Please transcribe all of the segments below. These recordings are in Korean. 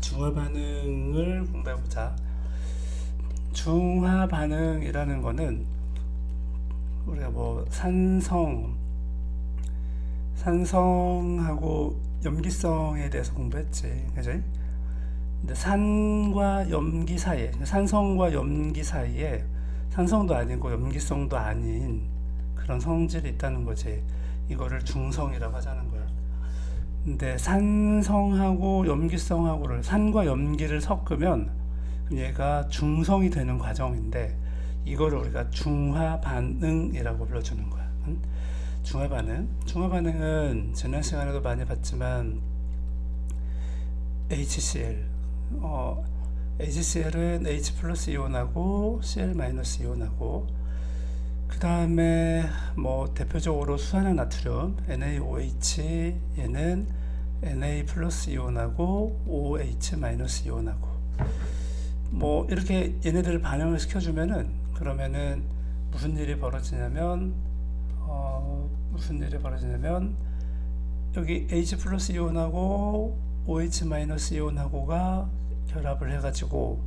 중화 반응을 공부해보자. 중화 반응이라는 거는 우리가 뭐 산성하고 염기성에 대해서 공부했지, 그지? 근데 산과 염기 사이에, 산성과 염기 사이에 산성도 아니고 염기성도 아닌 그런 성질이 있다는 거지. 이거를 중성이라고 하자는 거야. 근데 산성하고 염기성하고를 산과 염기를 섞으면 얘가 중성이 되는 과정인데 이거를 우리가 중화 반응이라고 불러주는 거야. 중화 반응. 중화 반응은 지난 시간에도 많이 봤지만 HCl, HCl은 H 플러스 이온하고 Cl 마이너스 이온하고 그 다음에 뭐 대표적으로 수산화 나트륨 NaOH, 얘는 Na 플러스 이온하고 OH 마이너스 이온하고 뭐 이렇게 얘네들을 반응을 시켜주면은 그러면은 무슨 일이 벌어지냐면 여기 H 플러스 이온하고 OH 마이너스 이온하고가 결합을 해가지고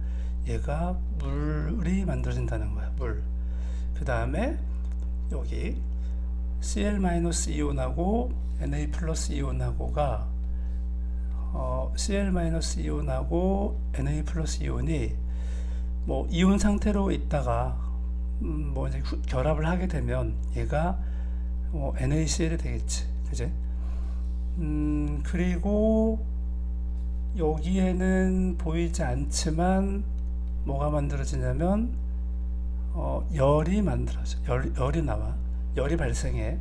얘가 물이 만들어진다는 거야. 물. 그 다음에 여기 Cl 마이너스 이온하고 Na 플러스 이온하고가 Cl 마이너스 이온하고 Na 플러스 이온이 뭐 이온 상태로 있다가 뭐 이제 결합을 하게 되면 얘가 NaCl이 되겠지, 그지? 그리고 여기에는 보이지 않지만 뭐가 만들어지냐면 열이 만들어져. 열이 나와. 열이 발생해.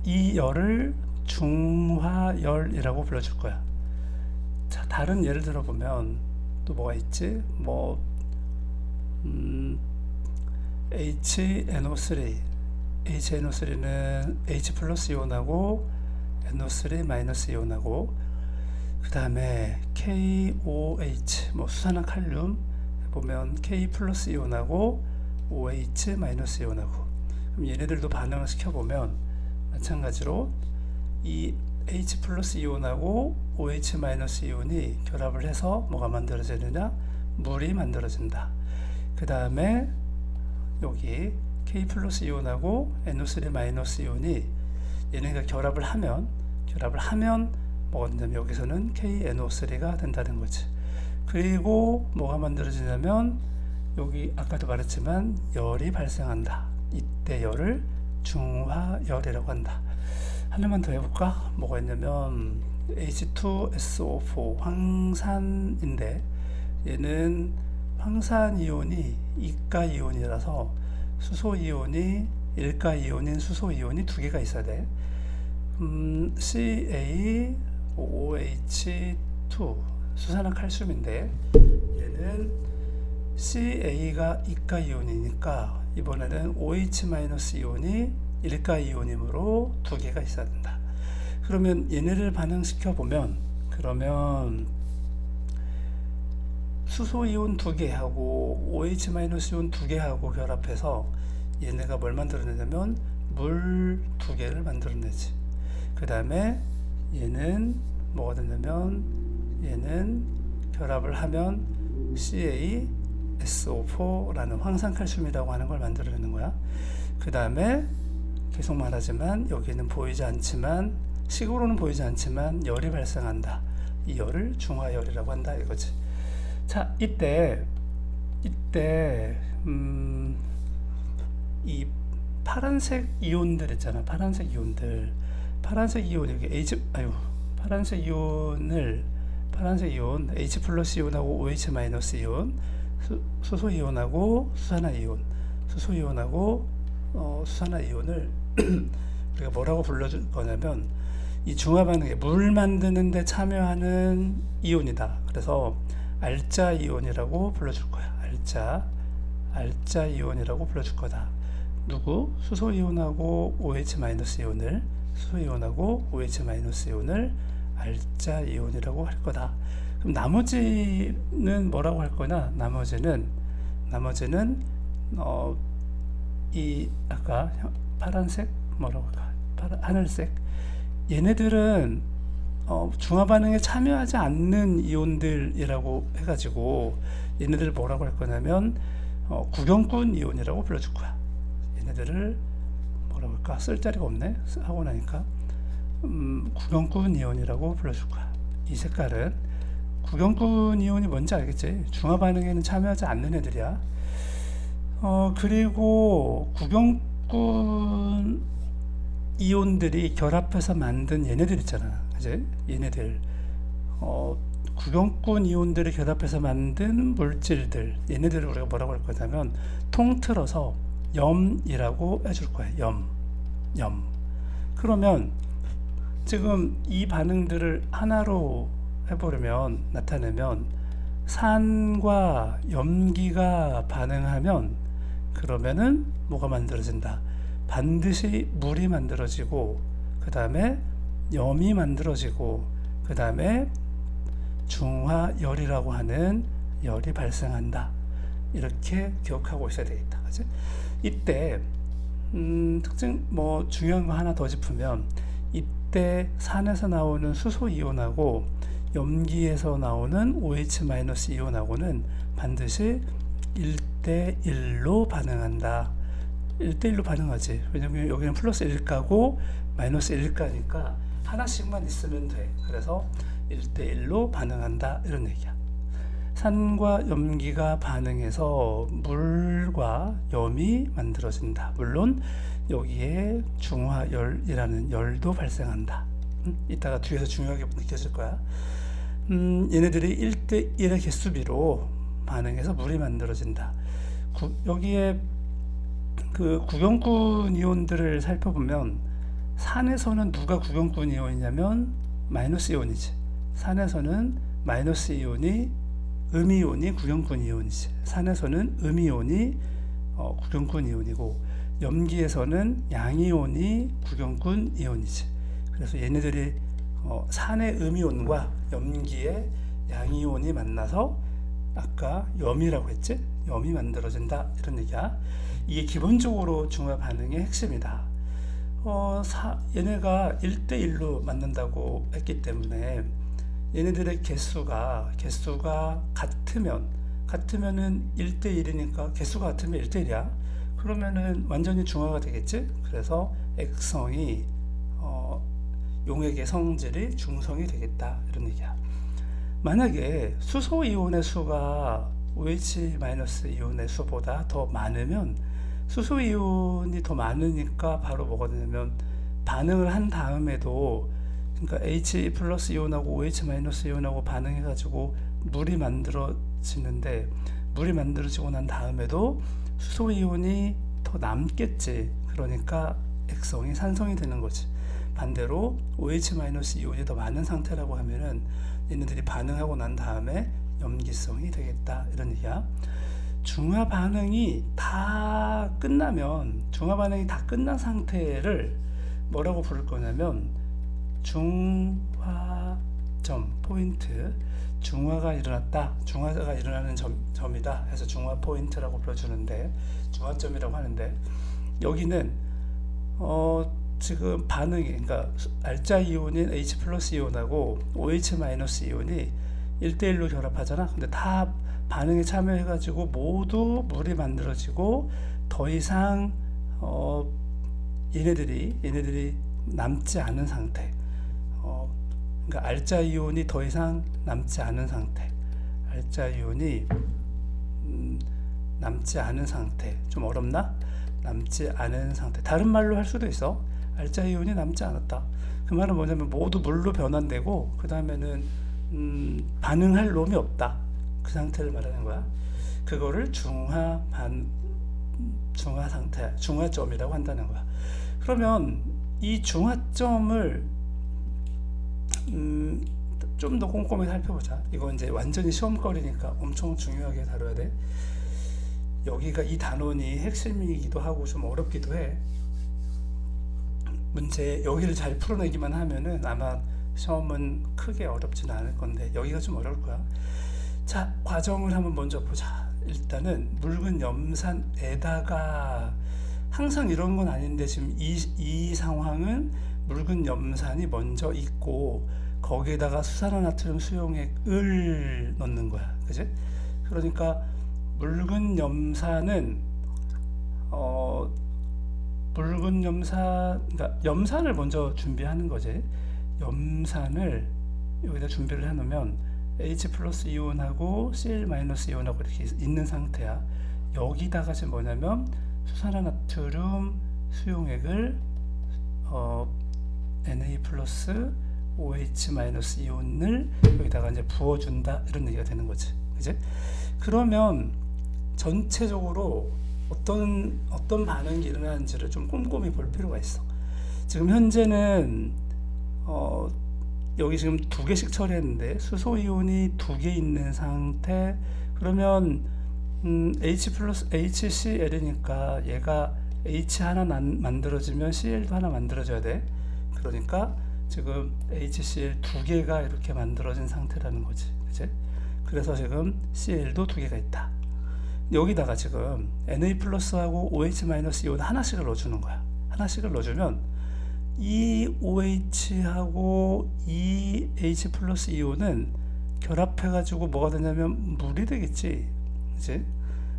이 열을 중화열이라고 불러줄 거야. 자, 다른 예를 들어보면 또 뭐가 있지? 뭐 HNO3. HNO3는 H 플러스 이온하고 NO3 마이너스 이온하고 그 다음에 KOH, 뭐 수산화 칼륨 보면 K 플러스 이온하고 OH 마이너스 이온하고 그럼 얘네들도 반응을 시켜보면 마찬가지로 이 H 플러스 이온하고 OH 마이너스 이온이 결합을 해서 뭐가 만들어지느냐? 물이 만들어진다. 그 다음에 여기 K 플러스 이온하고 NO3 마이너스 이온이 얘네가 결합을 하면 뭐가 된다면 여기서는 KNO3가 된다는 거지. 그리고 뭐가 만들어지냐면 여기 아까도 말했지만 열이 발생한다. 이때 열을 중화열이라고 한다. 하나만 더 해볼까? 뭐가 있냐면 H2SO4 황산인데 얘는 황산 이온이 이가 이온이라서 수소 이온이 일가 이온인 수소 이온이 두 개가 있어야 돼. CaOH2 수산화 칼슘인데 얘는 CA가 이가 이온이니까 이번에는 OH 마이너스 이온이 일가 이온이므로 두 개가 있어야 된다. 그러면 얘네를 반응시켜 보면 그러면 수소 이온 두 개하고 OH 마이너스 이온 두 개하고 결합해서 얘네가 뭘 만들어내냐면 물 두 개를 만들어내지. 그 다음에 얘는 뭐가 되냐면 얘는 결합을 하면 CaSO4라는 황산칼슘이라고 하는 걸 만들어내는 거야. 그 다음에 계속 말하지만 여기는 보이지 않지만 식으로는 보이지 않지만 열이 발생한다. 이 열을 중화열이라고 한다 이거지. 자, 이때 이 파란색 이온들 있잖아. 파란색 이온 여기 파란색 이온 H 플러스 이온하고 OH 마이너스 이온 수소 이온하고 수산화 이온 수산화 이온을 우리가 뭐라고 불러줄 거냐면 이 중화 반응에 물 만드는 데 참여하는 이온이다. 그래서 알자 이온이라고 불러줄 거야. 알자 이온이라고 불러줄 거다. 누구? 수소 이온하고 OH 마이너스 이온을 알자 이온이라고 할 거다. 그럼 나머지는 뭐라고 할 거냐? 나머지는 이 아까 파란색 뭐라고 할까? 하늘색 얘네들은 중화 반응에 참여하지 않는 이온들이라고 해가지고 얘네들을 뭐라고 할 거냐면 구경꾼 이온이라고 불러줄 거야. 얘네들을 뭐라고 할까? 쓸 자리가 없네. 하고 나니까 구경꾼 이온이라고 불러줄 거야. 이 색깔은 구경꾼 이온이 뭔지 알겠지? 중화 반응에는 참여하지 않는 애들이야. 그리고 구경꾼 이온들이 결합해서 만든 얘네들 있잖아. 그지? 얘네들 구경꾼 이온들이 결합해서 만든 물질들, 얘네들을 우리가 뭐라고 할 거냐면 통틀어서 염이라고 해줄 거야. 염. 그러면 지금 이 반응들을 하나로 해보려면, 나타내면 산과 염기가 반응하면 그러면은 뭐가 만들어진다? 반드시 물이 만들어지고, 그 다음에 염이 만들어지고, 그 다음에 중화열이라고 하는 열이 발생한다. 이렇게 기억하고 있어야 되겠다. 그치? 이때 특징 중요한 거 하나 더 짚으면, 이때 산에서 나오는 수소 이온하고 염기에서 나오는 OH- 이온하고는 반드시 1대1로 반응한다. 1대1로 반응하지. 왜냐면 여기는 플러스 1가고 마이너스 1가니까 하나씩만 있으면 돼. 그래서 1대1로 반응한다. 이런 얘기야. 산과 염기가 반응해서 물과 염이 만들어진다. 물론 여기에 중화열이라는 열도 발생한다. 이따가 뒤에서 중요하게 느껴질 거야. 얘네들이 1대1의 개수비로 반응해서 물이 만들어진다. 여기에 그 구경꾼 이온들을 살펴보면, 산에서는 누가 구경꾼 이온이냐면 마이너스 이온이지. 산에서는 마이너스 이온이, 음이온이 구경꾼 이온이지. 산에서는 음이온이 구경꾼 이온이고, 염기에서는 양이온이 구경꾼 이온이지. 그래서 얘네들이 산의 음이온과 염기의 양이온이 만나서 아까 염이라고 했지? 염이 만들어진다. 이런 얘기야. 이게 기본적으로 중화 반응의 핵심이다. 얘네가 1대1로 만든다고 했기 때문에 얘네들의 개수가 같으면은 1대1이니까, 개수가 같으면 1대1이야. 그러면은 완전히 중화가 되겠지? 그래서 액성이 용액의 성질이 중성이 되겠다. 이런 얘기야. 만약에 수소 이온의 수가 OH- 이온의 수보다 더 많으면, 수소 이온이 더 많으니까 바로 뭐가 되냐면, 반응을 한 다음에도, 그러니까 H 플러스 이온하고 OH- 이온하고 반응해가지고 물이 만들어지는데, 물이 만들어지고 난 다음에도 수소 이온이 더 남겠지. 그러니까 액성이 산성이 되는 거지. 반대로 OH- 이온이 더 많은 상태라고 하면은 얘네들이 반응하고 난 다음에 염기성이 되겠다. 이런 얘기야. 중화 반응이 다 끝나면, 중화 반응이 다 끝난 상태를 뭐라고 부를 거냐면 중화점, 포인트. 중화가 일어났다. 중화가 일어나는 점이다 해서 중화 포인트라고 불러주는데, 중화점이라고 하는데, 여기는 지금 반응이, 그러니까 알자 이온인 H 플러스 이온하고 OH- 이온이 1대1로 결합하잖아. 근데 다 반응에 참여해가지고 모두 물이 만들어지고, 더 이상 얘네들이 남지 않은 상태. 그러니까 알자 이온이 더 이상 남지 않은 상태. 알자 이온이 남지 않은 상태. 좀 어렵나? 남지 않은 상태. 다른 말로 할 수도 있어. 알자 이온이 남지 않았다. 그 말은 뭐냐면 모두 물로 변환되고, 그 다음에는 반응할 놈이 없다. 그 상태를 말하는 거야. 그거를 중화 상태, 중화점이라고 한다는 거야. 그러면 이 중화점을 좀 더 꼼꼼히 살펴보자. 이거 이제 완전히 시험거리니까 엄청 중요하게 다뤄야 돼. 여기가 이 단원이 핵심이기도 하고 좀 어렵기도 해. 문제 여기를 잘 풀어내기만 하면은 아마 시험은 크게 어렵지는 않을 건데, 여기가 좀 어려울 거야. 자, 과정을 한번 먼저 보자. 일단은 묽은 염산에다가, 항상 이런 건 아닌데 지금 이 상황은 묽은 염산이 먼저 있고, 거기에다가 수산화나트륨 수용액을 넣는 거야. 그지? 그러니까 묽은 염산은 묽은 염산, 그러니까 염산을 먼저 준비하는 거지. 염산을 여기다 준비를 해놓으면 H 플러스 이온하고 Cl 마이너스 이온하고 이렇게 있는 상태야. 여기다가 지금 뭐냐면 수산화나트륨 수용액을 Na 플러스 OH 마이너스 이온을 여기다가 이제 부어준다, 이런 얘기가 되는 거지. 그지? 그러면 전체적으로 어떤 반응이 일어나는지를 좀 꼼꼼히 볼 필요가 있어. 지금 현재는 여기 지금 2개씩 처리했는데 수소 이온이 2개 있는 상태. 그러면 H 플러스 HCl이니까 얘가 H 하나 만들어지면 Cl도 하나 만들어져야 돼. 그러니까 지금 HCl 2개가 이렇게 만들어진 상태라는 거지. 그치? 그래서 지금 Cl도 2개가 있다. 여기다가 지금 Na 플러스하고 OH 마이너스 이온 하나씩을 넣어주는 거야. 하나씩을 넣어주면 이 OH하고 이 H 플러스 이온은 결합해가지고 뭐가 되냐면 물이 되겠지. 그치?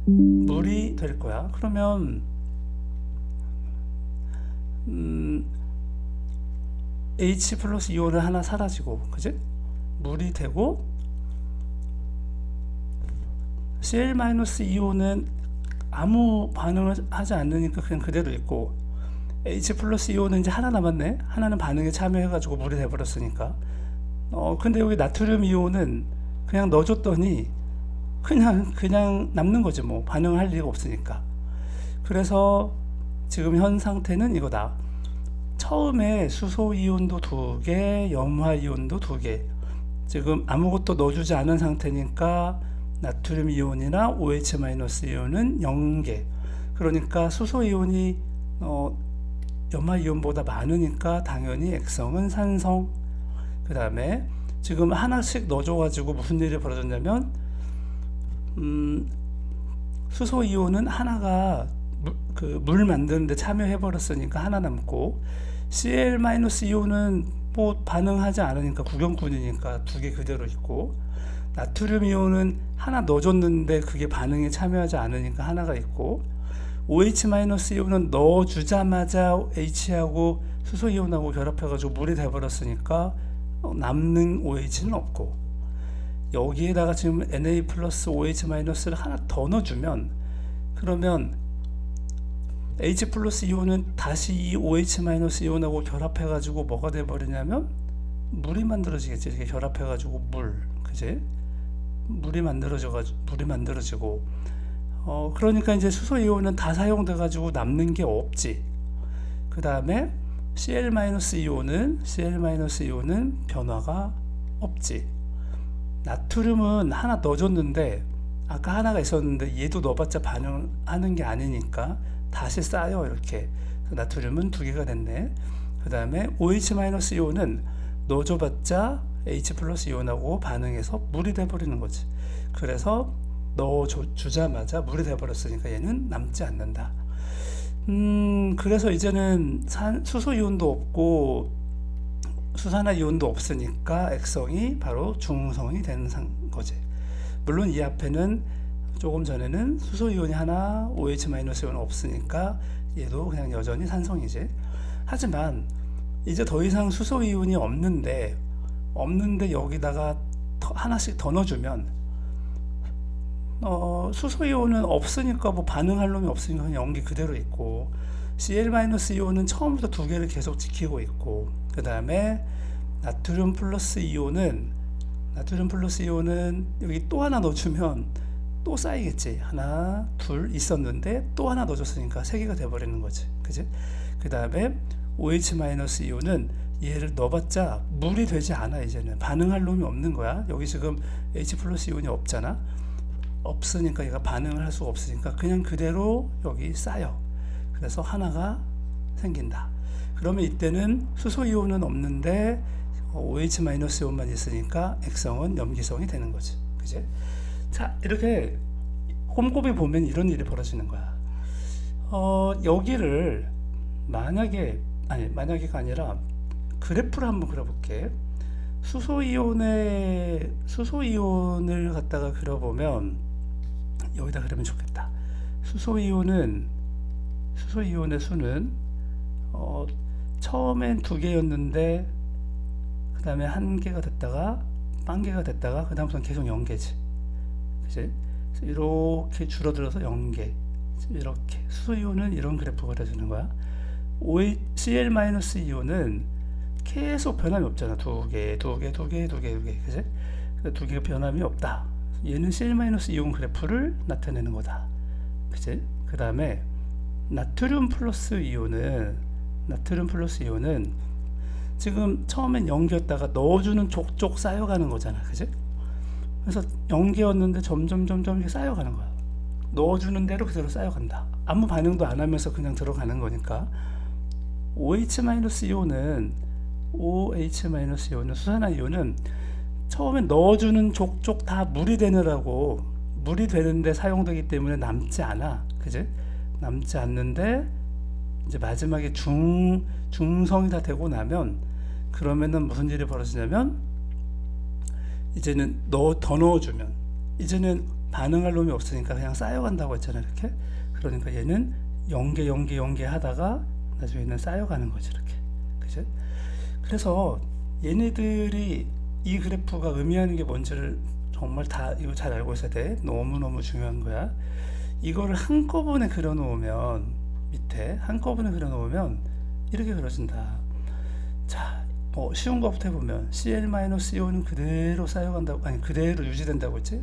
물이 될 거야. 그러면 H 플러스 이온은 하나 사라지고, 그치? 물이 되고, Cl 마이너스 이온은 아무 반응을 하지 않으니까 그냥 그대로 있고, H 플러스 이온은 이제 하나 남았네. 하나는 반응에 참여해가지고 물이 돼버렸으니까. 근데 여기 나트륨 이온은 그냥 넣어줬더니 그냥 남는 거지 뭐. 반응할 리가 없으니까. 그래서 지금 현 상태는 이거다. 처음에 수소 이온도 2개, 염화 이온도 2개. 지금 아무것도 넣어주지 않은 상태니까 나트륨 이온이나 OH 마이너스 이온은 0개. 그러니까 수소 이온이 염화 이온보다 많으니까 당연히 액성은 산성. 그 다음에 지금 하나씩 넣어줘가지고 무슨 일이 벌어졌냐면 수소 이온은 하나가 물 만드는데 참여해버렸으니까 하나 남고, Cl 마이너스 이온은 뭐 반응하지 않으니까 구경꾼이니까 2개 그대로 있고, 나트륨 이온은 하나 넣어줬는데 그게 반응에 참여하지 않으니까 하나가 있고, OH 마이너스 이온은 넣어주자마자 H하고 수소 이온하고 결합해가지고 물이 돼버렸으니까 남는 OH는 없고, 여기에다가 지금 Na 플러스 OH 마이너스를 하나 더 넣어주면, 그러면 H 플러스 이온은 다시 이 OH 마이너스 이온하고 결합해가지고 뭐가 돼버리냐면 물이 만들어지겠지. 이렇게 결합해가지고 물, 그지? 물이 만들어지고, 그러니까 이제 수소 이온은 다 사용돼가지고 남는 게 없지. 그 다음에 Cl 마이너스 이온은 변화가 없지. 나트륨은 하나 넣어줬는데, 아까 하나가 있었는데 얘도 넣어봤자 반응하는 게 아니니까 다시 쌓여. 이렇게 나트륨은 2개가 됐네. 그 다음에 OH 마이너스 이온은 넣어줘봤자 H 플러스 이온하고 반응해서 물이 돼버리는 거지. 그래서 넣어주자마자 물이 돼버렸으니까 얘는 남지 않는다. 그래서 이제는 수소 이온도 없고 수산화 이온도 없으니까 액성이 바로 중성이 되는 거지. 물론 이 앞에는 조금 전에는 수소 이온이 하나, OH 마이너스 이온 없으니까 얘도 그냥 여전히 산성이지. 하지만 이제 더 이상 수소 이온이 없는데 여기다가 하나씩 더 넣어주면, 수소 이온은 없으니까 뭐 반응할 놈이 없으니까 그냥 연기 그대로 있고, Cl 마이너스 이온은 처음부터 2개를 계속 지키고 있고, 그 다음에 나트륨 플러스 이온은 여기 또 하나 넣어주면 또 쌓이겠지. 하나, 둘 있었는데 또 하나 넣어줬으니까 3개가 돼버리는 거지. 그지? 그 다음에 OH 마이너스 이온은 얘를 넣어봤자 물이 되지 않아. 이제는 반응할 놈이 없는 거야. 여기 지금 H 플러스 이온이 없잖아. 없으니까 얘가 반응을 할 수가 없으니까 그냥 그대로 여기 쌓여. 그래서 하나가 생긴다. 그러면 이때는 수소 이온은 없는데 OH 마이너스 이온만 있으니까 액성은 염기성이 되는 거지. 그지? 자, 이렇게 꼼꼼히 보면 이런 일이 벌어지는 거야. 여기를 만약에가 아니라 그래프를 한번 그려볼게. 수소이온을 갖다가 그려보면 여기다 그리면 좋겠다. 수소이온의 수는 처음엔 2개였는데 그 다음에 1개가 됐다가 0개가 됐다가 그 다음부터는 계속 0개지, 그치? 이렇게 줄어들어서 0개, 이렇게. 수소이온은 이런 그래프가 그려지는 거야. Cl-이온은 계속 변함이 없잖아. 2개, 그치? 2개가 변함이 없다. 얘는 Cl-이온 그래프를 나타내는 거다, 그치? 그 다음에 나트륨 플러스 이온은 지금 처음엔 0개였다가 넣어주는 족족 쌓여가는 거잖아, 그치? 그래서 0개였는데 점점 이렇게 쌓여가는 거야. 넣어주는 대로 그대로 쌓여간다. 아무 반응도 안 하면서 그냥 들어가는 거니까. OH-이온은 수산화이온은 처음에 넣어주는 족족 다 물이 되는데 사용되기 때문에 남지 않아, 그지? 남지 않는데 이제 마지막에 중성이 다 되고 나면, 그러면은 무슨 일이 벌어지냐면 이제는 더 넣어주면 이제는 반응할 놈이 없으니까 그냥 쌓여간다고 했잖아, 이렇게. 그러니까 얘는 0개 하다가 나중에는 쌓여가는 거지, 이렇게, 그치? 그래서 얘네들이, 이 그래프가 의미하는 게 뭔지를 정말 다 이거 잘 알고 있어야 돼. 너무너무 중요한 거야. 이거를 한꺼번에 그려놓으면, 밑에 한꺼번에 그려놓으면 이렇게 그려진다. 자, 뭐 쉬운 것부터 해보면 Cl-이온은 그대로 쌓여간다고, 아니 그대로 유지된다고 했지.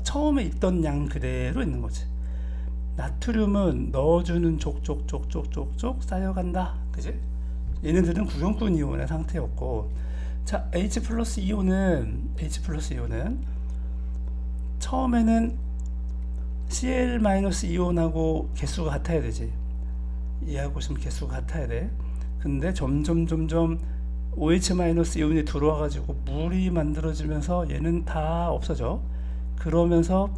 처음에 있던 양 그대로 있는 거지. 나트륨은 넣어주는 족족 쌓여간다, 그지? 얘네들은 구성분 이온의 상태였고, 자, H 플러스 이온은 처음에는 Cl-이온하고 개수가 같아야 되지. 얘하고 지금 개수가 같아야 돼. 근데 점점 OH-이온이 들어와가지고 물이 만들어지면서 얘는 다 없어져. 그러면서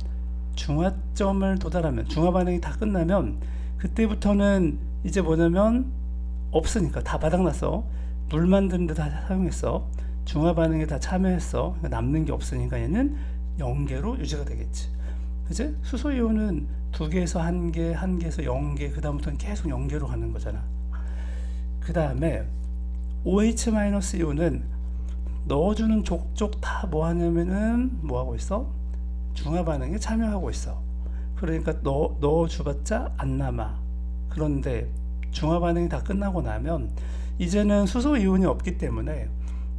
중화점을 도달하면, 중화 반응이 다 끝나면, 그때부터는 이제 뭐냐면 없으니까 다 바닥났어. 물 만드는 데 다 사용했어. 중화 반응에 다 참여했어. 그러니까 남는 게 없으니까 얘는 0개로 유지가 되겠지, 그치? 수소이온은 2개에서 1개, 1개에서 0개, 그 다음부터는 계속 0개로 가는 거잖아. 그 다음에 OH-이온은 넣어주는 족족 다 뭐 하냐면은 뭐 하고 있어? 중화 반응에 참여하고 있어. 그러니까 넣어주봤자 안 남아. 그런데 중화 반응이 다 끝나고 나면 이제는 수소이온이 없기 때문에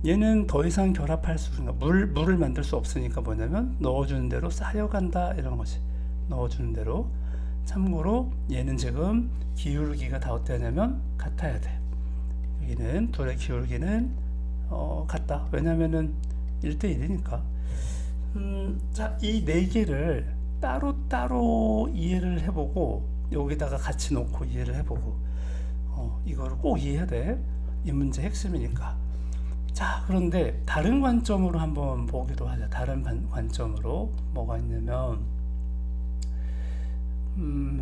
얘는 더 이상 결합할 수가, 물을 만들 수 없으니까 뭐냐면 넣어주는 대로 쌓여간다, 이런 거지. 넣어주는 대로. 참고로 얘는 지금 기울기가 다 어떠냐면 같아야 돼. 여기는 둘의 기울기는 같다. 왜냐면은 1대1이니까. 자, 이 네 개를 따로 이해를 해보고 여기다가 같이 놓고 이해를 해보고, 이거를 꼭 이해해야 돼. 이 문제 핵심이니까. 자, 그런데 다른 관점으로 한번 보기로 하자. 다른 관점으로 뭐가 있냐면,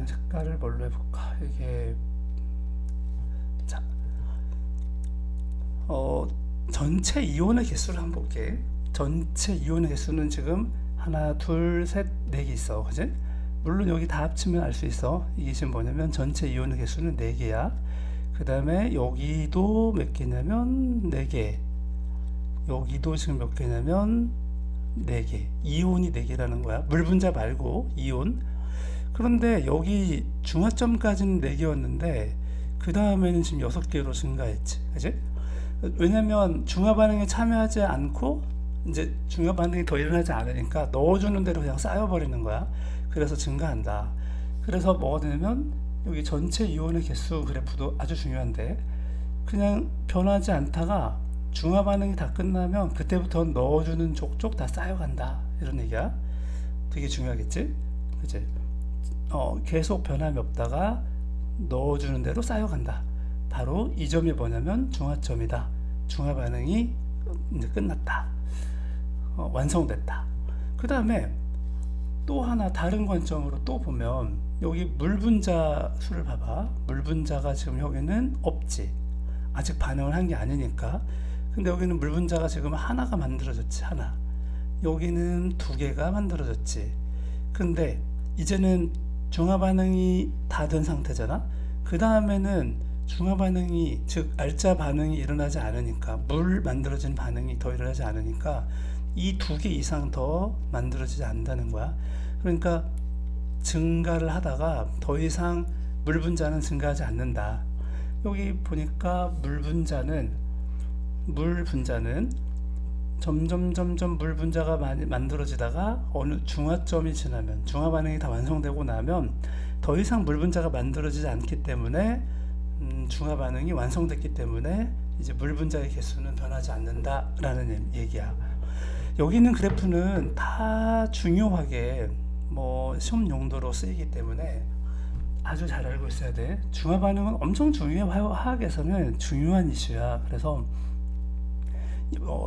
색깔을 뭘로 해볼까? 이게, 자, 전체 이온의 개수를 한번 볼게. 전체 이온의 개수는 지금 하나, 둘, 셋, 네 개 있어, 그지? 물론 여기 다 합치면 알 수 있어. 이게 지금 뭐냐면 전체 이온의 개수는 4개야. 그 다음에 여기도 몇 개냐면 4개. 여기도 지금 몇 개냐면 4개. 이온이 4개라는 거야. 물 분자 말고 이온. 그런데 여기 중화점까지는 4개였는데 그 다음에는 지금 6개로 증가했지, 그치? 왜냐면 중화 반응에 참여하지 않고 이제 중화 반응이 더 일어나지 않으니까 넣어주는 대로 그냥 쌓여버리는 거야. 그래서 증가한다. 그래서 뭐가 되냐면 여기 전체 이온의 개수 그래프도 아주 중요한데, 그냥 변하지 않다가 중화 반응이 다 끝나면 그때부터 넣어주는 족족 다 쌓여간다, 이런 얘기야. 되게 중요하겠지, 그치? 계속 변함이 없다가 넣어주는 대로 쌓여간다. 바로 이 점이 뭐냐면 중화점이다. 중화 반응이 이제 끝났다. 완성됐다. 그 다음에 또 하나 다른 관점으로 또 보면 여기 물 분자 수를 봐봐. 물 분자가 지금 여기는 없지. 아직 반응을 한 게 아니니까. 근데 여기는 물 분자가 지금 하나가 만들어졌지, 하나. 여기는 두 개가 만들어졌지. 근데 이제는 중화 반응이 다 된 상태잖아. 그 다음에는 중화 반응이, 즉 알자 반응이 일어나지 않으니까, 물 만들어진 반응이 더 일어나지 않으니까 이 두 개 이상 더 만들어지지 않는다는 거야. 그러니까 증가를 하다가 더 이상 물 분자는 증가하지 않는다. 여기 보니까 물 분자는 점점 물 분자가 많이 만들어지다가 어느 중화점이 지나면, 중화 반응이 다 완성되고 나면 더 이상 물 분자가 만들어지지 않기 때문에 중화 반응이 완성됐기 때문에 이제 물 분자의 개수는 변하지 않는다라는 얘기야. 여기 있는 그래프는 다 중요하게 뭐 시험 용도로 쓰이기 때문에 아주 잘 알고 있어야 돼. 중화 반응은 엄청 중요해. 화학에서는 중요한 이슈야. 그래서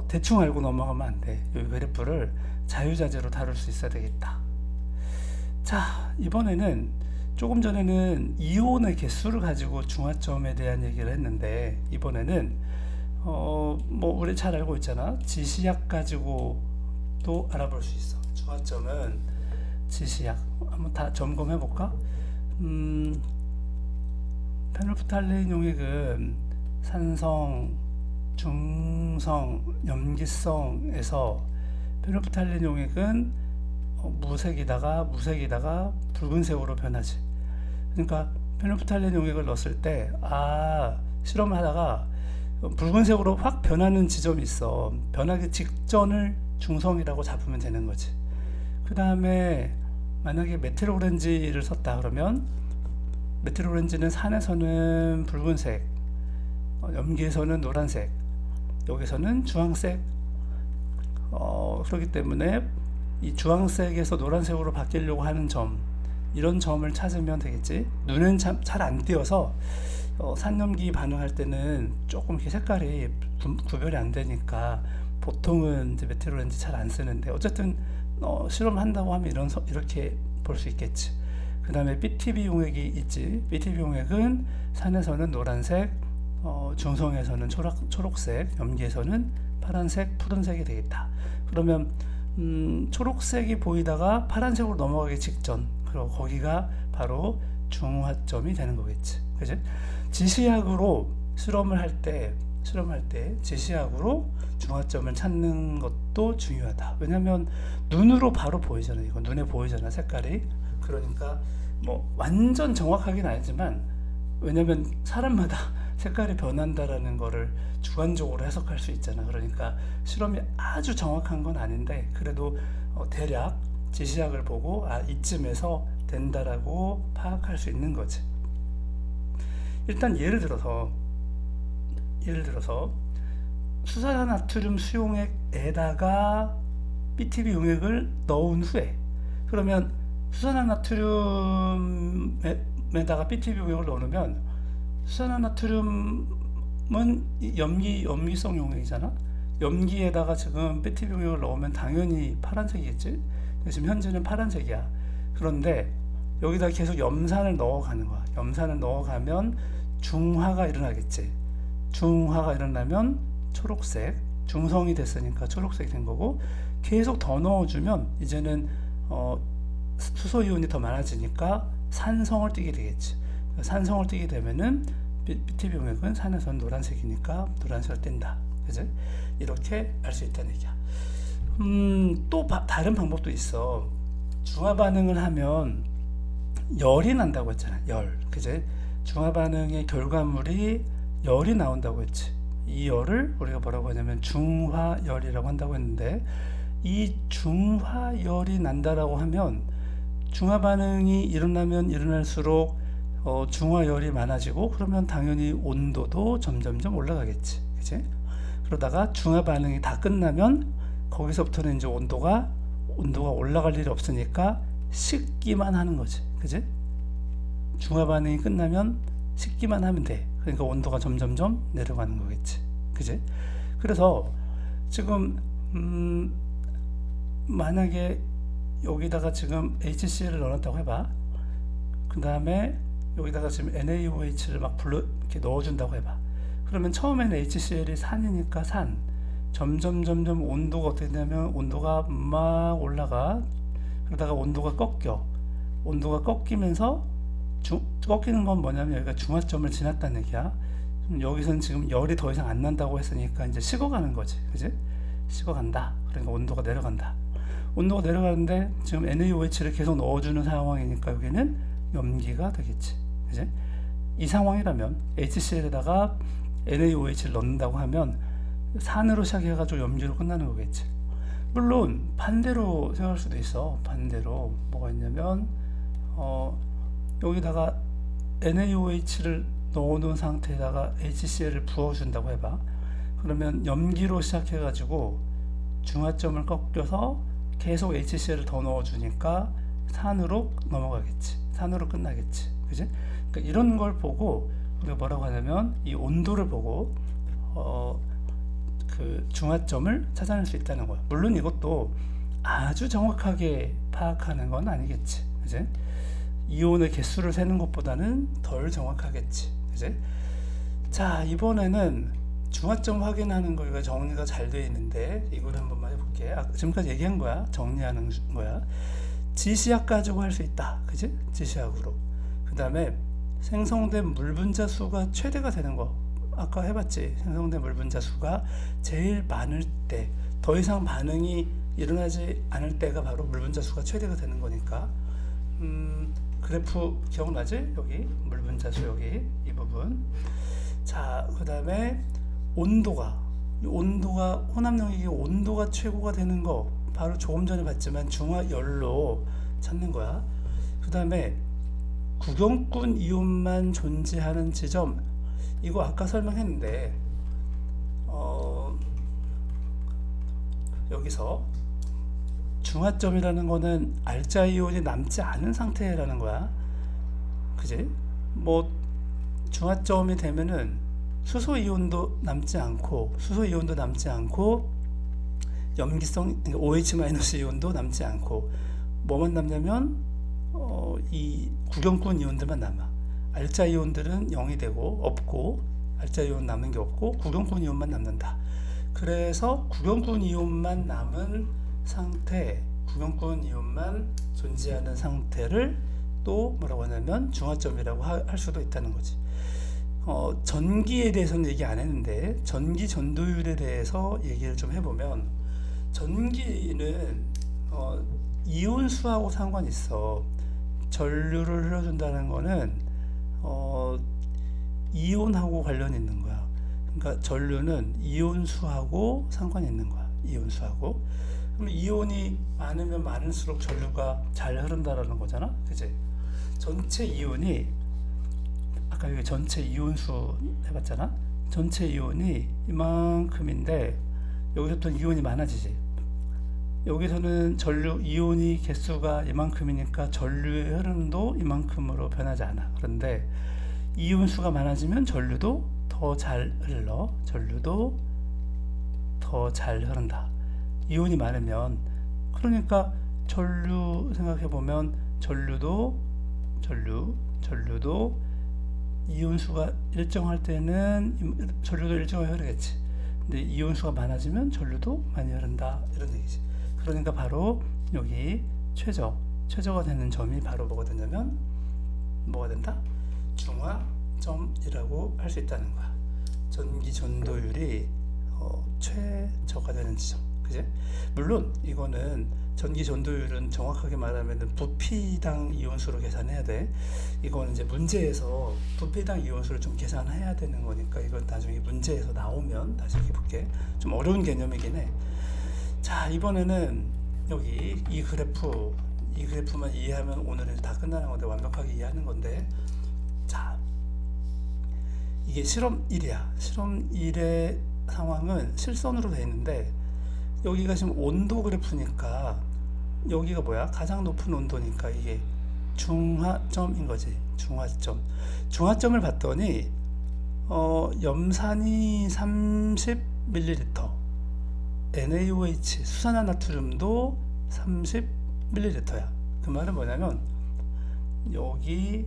대충 알고 넘어가면 안 돼. 이 그래프를 자유자재로 다룰 수 있어야 되겠다. 자, 이번에는 조금 전에는 이온의 개수를 가지고 중화점에 대한 얘기를 했는데, 이번에는 뭐 우리 잘 알고 있잖아. 지시약 가지고 또 알아볼 수 있어. 중화점은 지시약 한번 다 점검해 볼까? 페놀프탈레인 용액은 산성, 중성, 염기성에서 페놀프탈레인 용액은 무색이다가 붉은색으로 변하지. 그러니까 페놀프탈레인 용액을 넣었을 때 실험을 하다가 붉은색으로 확 변하는 지점이 있어. 변하기 직전을 중성이라고 잡으면 되는 거지. 그 다음에 만약에 메틸 오렌지를 썼다 그러면, 메틸 오렌지는 산에서는 붉은색, 염기에서는 노란색, 여기서는 주황색. 그렇기 때문에 이 주황색에서 노란색으로 바뀌려고 하는 점, 이런 점을 찾으면 되겠지. 눈은 잘 안 띄어서 산염기 반응할 때는 조금 이렇게 색깔이 구별이 안 되니까 보통은 이제 메틸 오렌지 잘 안 쓰는데, 어쨌든 실험한다고 하면 이렇게 볼 수 있겠지. 그 다음에 BTB 용액이 있지. BTB 용액은 산에서는 노란색, 중성에서는 초록색, 염기에서는 파란색, 푸른색이 되겠다. 그러면 초록색이 보이다가 파란색으로 넘어가기 직전, 그리고 거기가 바로 중화점이 되는 거겠지. 그치? 지시약으로 실험을 할 때 지시약으로 중화점을 찾는 것도 중요하다. 왜냐면 눈으로 바로 보이잖아. 이거 눈에 보이잖아, 색깔이. 그러니까 뭐 완전 정확하긴 아니지만, 왜냐면 사람마다 색깔이 변한다라는 거를 주관적으로 해석할 수 있잖아. 그러니까 실험이 아주 정확한 건 아닌데, 그래도 대략 지시약을 보고 이쯤에서 된다라고 파악할 수 있는 거지. 일단 예를 들어서 수산화나트륨 수용액에다가 BTB 용액을 넣은 후에, 그러면 수산화나트륨에다가 BTB 용액을 넣으면, 수산화나트륨은 염기성 용액이잖아. 염기에다가 지금 BTB 용액을 넣으면 당연히 파란색이겠지. 지금 현재는 파란색이야. 그런데 여기다 계속 염산을 넣어가는 거야. 염산을 넣어가면 중화가 일어나겠지. 중화가 일어나면 초록색, 중성이 됐으니까 초록색이 된 거고, 계속 더 넣어주면 이제는 수소이온이 더 많아지니까 산성을 띠게 되겠지. 산성을 띠게 되면은 BTB 용액은 산에서는 노란색이니까 노란색을 띈다. 그치? 이렇게 알 수 있다는 얘기야. 또 다른 방법도 있어. 중화 반응을 하면 열이 난다고 했잖아. 열. 그치? 중화 반응의 결과물이 열이 나온다고 했지. 이 열을 우리가 뭐라고 하냐면 중화열이라고 한다고 했는데, 이 중화열이 난다라고 하면 중화 반응이 일어나면 일어날수록 중화열이 많아지고, 그러면 당연히 온도도 점점점 올라가겠지. 그치? 그러다가 중화 반응이 다 끝나면 거기서부터는 이제 온도가 올라갈 일이 없으니까 식기만 하는 거지. 그치? 중화 반응이 끝나면 식기만 하면 돼. 그러니까 온도가 점점점 내려가는 거겠지. 그치? 그래서 지금 만약에 여기다가 지금 HCl을 넣었다고 해봐. 그 다음에 여기다가 지금 NaOH를 막 이렇게 넣어준다고 해봐. 그러면 처음에는 HCl이 산이니까 산. 점점 온도가 어떻게 되냐면 온도가 막 올라가. 그러다가 온도가 꺾여. 온도가 꺾이면서 꺾이는 건 뭐냐면 여기가 중화점을 지났다는 얘기야. 여기서는 지금 열이 더 이상 안 난다고 했으니까 이제 식어가는 거지. 그지? 식어간다. 그러니까 온도가 내려간다. 온도가 내려가는데 지금 NaOH를 계속 넣어주는 상황이니까 여기는 염기가 되겠지. 그지? 이 상황이라면 HCl에다가 NaOH를 넣는다고 하면 산으로 시작해가지고 염기로 끝나는 거겠지. 물론 반대로 생각할 수도 있어. 반대로 뭐가 있냐면 여기다가 NaOH를 넣어놓은 상태에다가 HCl을 부어준다고 해봐. 그러면 염기로 시작해가지고 중화점을 꺾여서 계속 HCl을 더 넣어주니까 산으로 넘어가겠지. 산으로 끝나겠지. 그지? 그러니까 이런 걸 보고 우리가 뭐라고 하냐면 이 온도를 보고 그 중화점을 찾아낼 수 있다는 거야. 물론 이것도 아주 정확하게 파악하는 건 아니겠지. 그지? 이온의 개수를 세는 것보다는 덜 정확하겠지. 그지? 자, 이번에는 중화점 확인하는 거가 정리가 잘 되어 있는데 이걸 한번만 해볼게. 지금까지 얘기한 거야. 정리하는 거야. 지시약 가지고 할 수 있다. 그지? 지시약으로. 그 다음에 생성된 물 분자 수가 최대가 되는 거. 아까 해봤지. 생성된 물 분자 수가 제일 많을 때, 더 이상 반응이 일어나지 않을 때가 바로 물 분자 수가 최대가 되는 거니까. 그래프 기억나지? 여기 물 분자 수 여기 이 부분. 자, 그 다음에 온도가 혼합 용액의 온도가 최고가 되는 거 바로 조금 전에 봤지만 중화열로 찾는 거야. 그 다음에 구경꾼 이온만 존재하는 지점, 이거 아까 설명했는데 여기서 중화점이라는 거는 알자 이온이 남지 않은 상태라는 거야. 그지? 뭐 중화점이 되면은 수소 이온도 남지 않고 염기성 OH- 이온도 남지 않고 뭐만 남냐면 이 구경꾼 이온들만 남아. 알자 이온들은 0이 되고 없고, 알자 이온 남는 게 없고 구경꾼 이온만 남는다. 그래서 구경꾼 이온만 남은 상태, 구경꾼 이온만 존재하는 상태를 또 뭐라고 하냐면 중화점이라고 할 수도 있다는 거지. 전기에 대해서는 얘기 안 했는데 전기 전도율에 대해서 얘기를 좀 해보면, 전기는 이온 수하고 상관이 있어. 전류를 흘려준다는 거는 이온하고 관련이 있는 거야. 그러니까 전류는 이온수하고 상관이 있는 거야. 이온수하고. 그럼 이온이 많으면 많을수록 전류가 잘 흐른다라는 거잖아. 그치? 전체 이온이, 아까 여기 전체 이온수 해봤잖아. 전체 이온이 이만큼인데 여기서부터 이온이 많아지지. 여기서는 전류 이온이 개수가 이만큼이니까 전류의 흐름도 이만큼으로 변하지 않아. 그런데 이온수가 많아지면 전류도 더 잘 흘러. 전류도 더 잘 흐른다. 이온이 많으면. 그러니까 전류 생각해보면 전류도 이온수가 일정할 때는 전류도 일정하게 흐르겠지. 근데 이온수가 많아지면 전류도 많이 흐른다, 이런 얘기지. 그러니까 바로 여기 최저가 되는 점이 바로 뭐가 되냐면 뭐가 된다? 중화점이라고 할 수 있다는 거야. 전기 전도율이 최저가 되는 지점. 그지? 물론 이거는 전기 전도율은 정확하게 말하면 부피당 이온수로 계산해야 돼. 이거는 이제 문제에서 부피당 이온수를 좀 계산해야 되는 거니까 이건 나중에 문제에서 나오면 다시 이렇게 볼게. 좀 어려운 개념이긴 해. 자, 이번에는 여기 이 그래프만 이해하면 오늘은 다 끝나는 건데, 완벽하게 이해하는 건데, 자, 이게 실험 1이야. 실험 1의 상황은 실선으로 되어 있는데, 여기가 지금 온도 그래프니까 여기가 뭐야? 가장 높은 온도니까 이게 중화점인 거지. 중화점을 봤더니 염산이 30ml, NaOH 수산화나트륨도 30ml야. 그 말은 뭐냐면 여기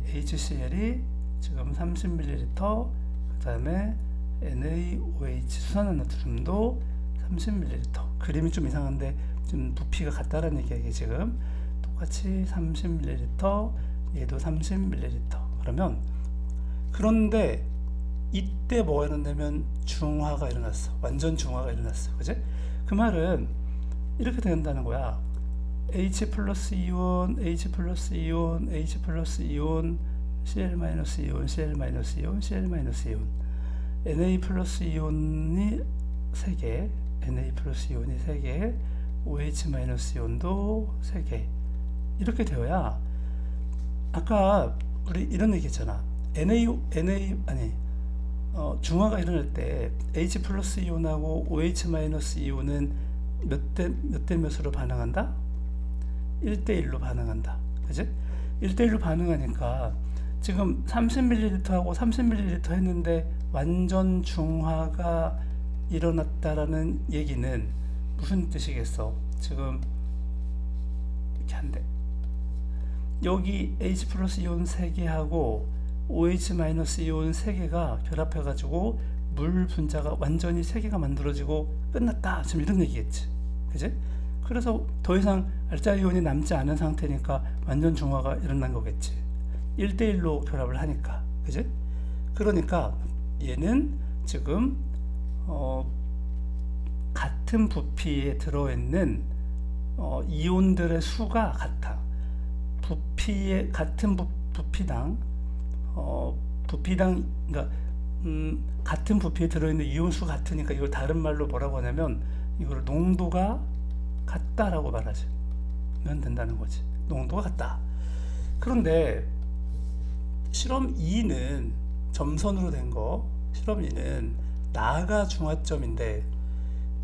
HCl이 지금 30ml, 그 다음에 NaOH 수산화나트륨도 30ml. 그림이 좀 이상한데 지금 부피가 같다라는 얘기야. 이게 지금 똑같이 30ml, 얘도 30ml. 그러면 그런데 이때 뭐가 일어나냐면 중화가 일어났어. 완전 중화가 일어났어. 그지? 그 말은 이렇게 된다는 거야. H 플러스 이온, H 플러스 이온, H 플러스 이온, Cl 마이너스 이온, Cl 마이너스 이온, Cl 마이너스 이온, Na 플러스 이온이 3개, Na 플러스 이온이 3개, OH 마이너스 이온도 3개. 이렇게 되어야 아까 우리 이런 얘기 했잖아. 중화가 일어날 때 H 플러스 이온하고 OH 마이너스 이온은 몇 대 몇으로 반응한다? 1대1로 반응한다. 그지? 1대1로 반응하니까 지금 30ml하고 30ml 했는데 완전 중화가 일어났다라는 얘기는 무슨 뜻이겠어? 지금 이렇게 한대. 여기 H 플러스 이온 3개하고 OH 마이너스 이온 3개가 결합해가지고 물 분자가 완전히 3개가 만들어지고 끝났다. 지금 이런 얘기겠지. 그지? 그래서 더 이상 알짜 이온이 남지 않은 상태니까 완전 중화가 일어난 거겠지. 1대1로 결합을 하니까. 그지? 그러니까 얘는 지금 같은 부피에 들어있는 이온들의 수가 같아. 부피에 같은 부피당 그러니까 같은 부피에 들어있는 이온 수 같으니까 이걸 다른 말로 뭐라고 하냐면 이걸 농도가 같다라고 말하면 된다는 거지. 농도가 같다. 그런데 실험 2는 점선으로 된 거, 실험 2는 나가 중화점인데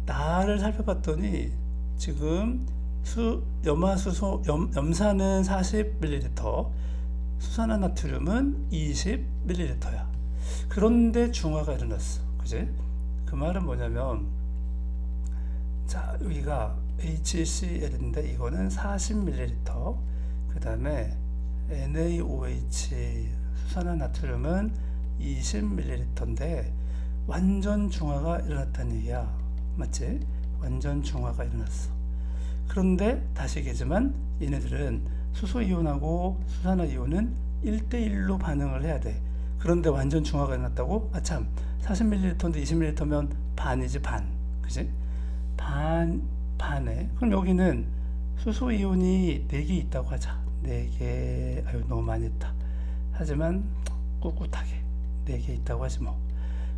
나를 살펴봤더니 지금 염산은 40ml, 수산화나트륨은 20ml야. 그런데 중화가 일어났어. 그지? 그 말은 뭐냐면, 자, 여기가 HCl인데 이거는 40ml, 그 다음에 NaOH 수산화나트륨은 20ml인데 완전 중화가 일어났다는 얘기야. 맞지? 완전 중화가 일어났어. 그런데 다시 얘기하지만 얘네들은 수소이온하고 수산화이온은 1대1로 반응을 해야 돼. 그런데 완전 중화가 일어났다고? 아참, 40ml인데 20ml면 반이지, 반. 그지? 반에. 그럼 여기는 수소이온이 4개 있다고 하자. 4개, 아유, 너무 많이 했다. 하지만 꿋꿋하게 4개 있다고 하지 뭐.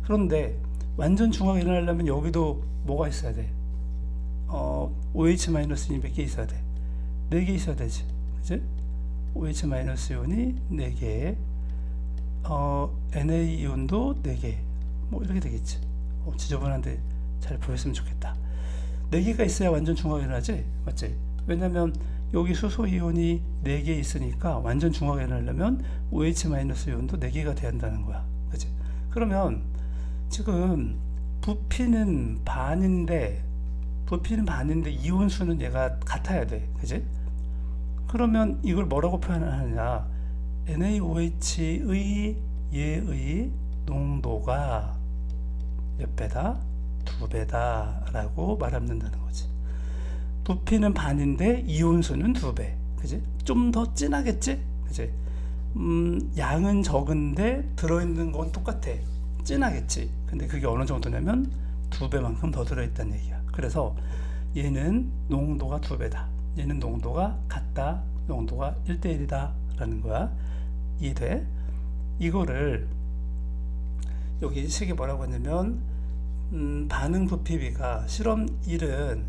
그런데 완전 중화가 일어나려면 여기도 뭐가 있어야 돼? OH-이온이 몇 개 있어야 돼? 4개 있어야 되지. 그치? OH-이온이 4개, Na-이온도 4개, 뭐 이렇게 되겠지. 지저분한데 잘 보였으면 좋겠다. 4개가 있어야 완전 중화가 일어나지? 맞지? 왜냐면 여기 수소이온이 4개 있으니까 완전 중화가 일어나려면 OH-이온도 4개가 돼야 한다는 거야. 그치? 그러면 지금 부피는 반인데 이온 수는 얘가 같아야 돼. 그지? 그러면 이걸 뭐라고 표현하느냐? NaOH의 얘의 농도가 몇 배다? 2배다 라고 말하면 된다는 거지. 부피는 반인데 이온 수는 2배. 그지? 좀 더 진하겠지? 그지? 양은 적은데 들어있는 건 똑같아. 진하겠지. 근데 그게 어느 정도냐면 2배만큼 더 들어있다는 얘기야. 그래서 얘는 농도가 2배다. 얘는 농도가 같다. 농도가 1대1이다 라는 거야. 이해돼? 이거를 여기 식이 뭐라고 했냐면 반응 부피비가 실험 1은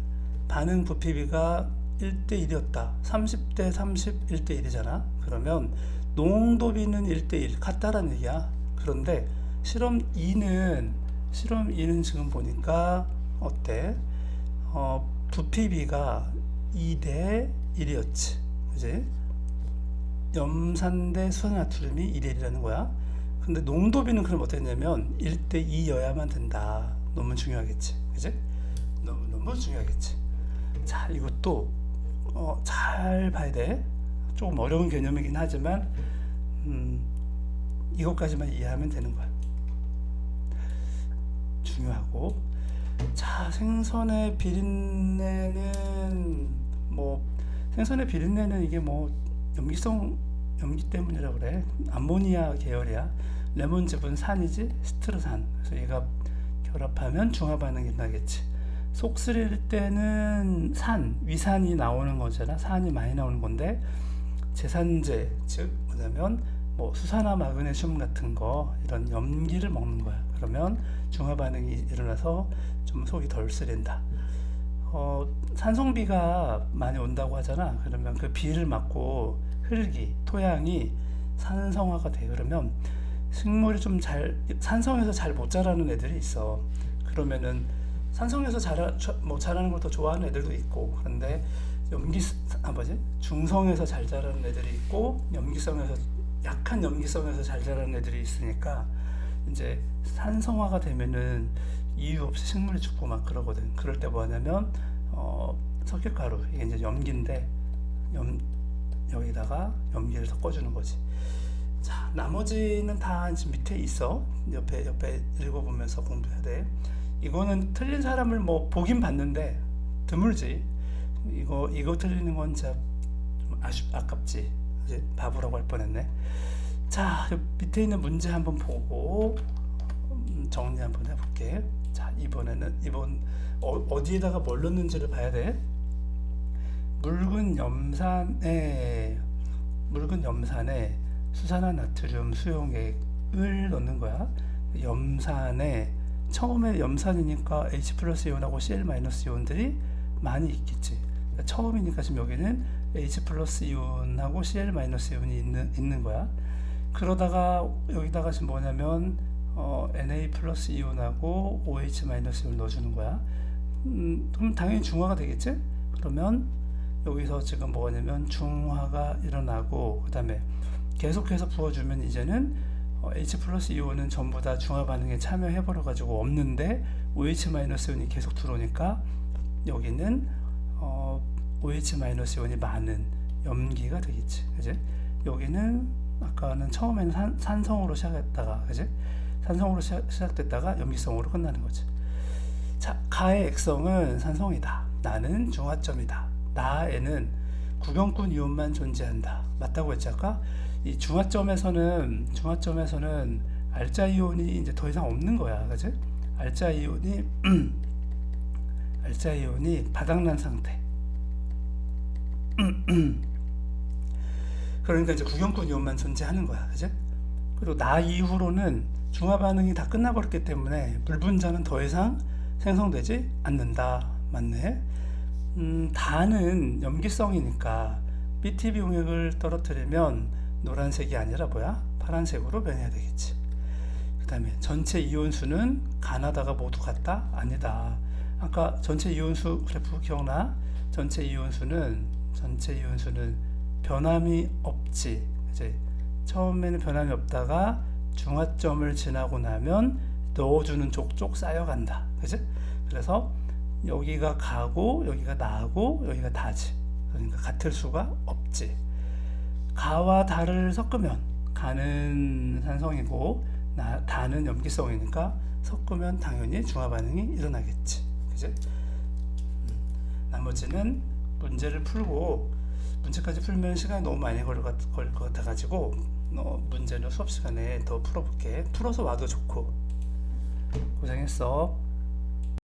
반응 부피비가 1대1이었다. 30대 30 1대1이잖아. 그러면 농도비는 1대1 같다라는 얘기야. 그런데 실험 2는 지금 보니까 어때? 부피비가 2대1이었지. 그지? 염산 대 수산화나트륨이 2대1이라는 거야. 근데 농도비는 그럼 어땠냐면 1대2여야만 된다. 너무 중요하겠지. 그지? 너무 중요하겠지. 자, 이것도 잘 봐야 돼. 조금 어려운 개념이긴 하지만 이것까지만 이해하면 되는 거야. 중요하고. 자, 생선의 비린내는 이게 염기 때문이라 그래. 암모니아 계열이야. 레몬즙은 산이지, 스트르산. 그래서 얘가 결합하면 중화 반응이 나겠지. 속 쓰릴 때는 위산이 나오는 거잖아. 산이 많이 나오는 건데, 제산제, 즉 뭐냐면 수산화 마그네슘 같은 거, 이런 염기를 먹는 거야. 그러면 중화 반응이 일어나서 좀 속이 덜 쓰린다. 산성비가 많이 온다고 하잖아. 그러면 그 비를 맞고 흙이, 토양이 산성화가 돼. 그러면 식물이 좀 산성에서 잘 못 자라는 애들이 있어. 그러면은 산성에서 자라는 걸 더 좋아하는 애들도 있고, 그런데 중성에서 잘 자라는 애들이 있고, 약한 염기성에서 잘 자라는 애들이 있으니까, 이제 산성화가 되면은 이유 없이 식물이 죽고 막 그러거든. 그럴 때 뭐 하냐면 석유가루, 이게 이제 염기인데 여기다가 염기를 섞어주는 거지. 자, 나머지는 다 이제 밑에 있어. 옆에 읽어보면서 공부해야 돼. 이거는 틀린 사람을 보긴 봤는데 드물지. 이거 틀리는 건 진짜 좀 아깝지. 이제 바보라고 할 뻔했네. 자, 밑에 있는 문제 한번 보고 정리 한번 해볼게. 자, 이번 어디에다가 뭘 넣는지를 봐야 돼. 묽은 염산에 수산화 나트륨 수용액을 넣는 거야. 염산에 처음에 염산이니까 H 플러스 이온하고 Cl 마이너스 이온들이 많이 있겠지. 그러니까 처음이니까 지금 여기는 H 플러스 이온하고 Cl 마이너스 이온이 있는 거야. 그러다가 여기다가 지금 뭐냐면 Na 플러스 이온하고 OH 마이너스 이온 넣어주는 거야. 그럼 당연히 중화가 되겠지? 그러면 여기서 지금 뭐냐면 중화가 일어나고, 그 다음에 계속해서 부어주면 이제는 H 플러스 이온은 전부 다 중화 반응에 참여해버려 가지고 없는데 OH 마이너스 이온이 계속 들어오니까 여기는 OH 마이너스 이온이 많은 염기가 되겠지. 그지? 여기는 아까는 처음에는 산성으로 시작했다가, 그지? 산성으로 시작됐다가 염기성으로 끝나는 거지. 자, 가의 액성은 산성이다. 나는 중화점이다. 나에는 구경꾼 이온만 존재한다. 맞다고 했지 아까? 이 중화점에서는 알자 이온이 이제 더 이상 없는 거야, 그지? 알자 이온이 바닥난 상태. 그러니까 이제 구경꾼 이온만 존재하는 거야, 그지? 그리고 나 이후로는 중화 반응이 다 끝나버렸기 때문에 물 분자는 더 이상 생성되지 않는다. 맞네. 다는 염기성이니까 BTB 용액을 떨어뜨리면 노란색이 아니라 파란색으로 변해야 되겠지. 그 다음에 전체 이온수는 가나다가 모두 같다? 아니다. 아까 전체 이온수 그래프 기억나? 전체 이온수는 변함이 없지. 이제 처음에는 변함이 없다가 중화점을 지나고 나면 넣어주는 족족 쌓여간다. 그지? 그래서 여기가 가고 여기가 나고 여기가 다지. 그러니까 같을 수가 없지. 가와 다를 섞으면 가는 산성이고 다는 염기성이니까 섞으면 당연히 중화 반응이 일어나겠지. 그지? 나머지는 문제를 풀고, 문제까지 풀면 시간이 너무 많이 걸릴 것 같아 가지고 문제는 수업 시간에 더 풀어볼게. 풀어서 와도 좋고. 고생했어.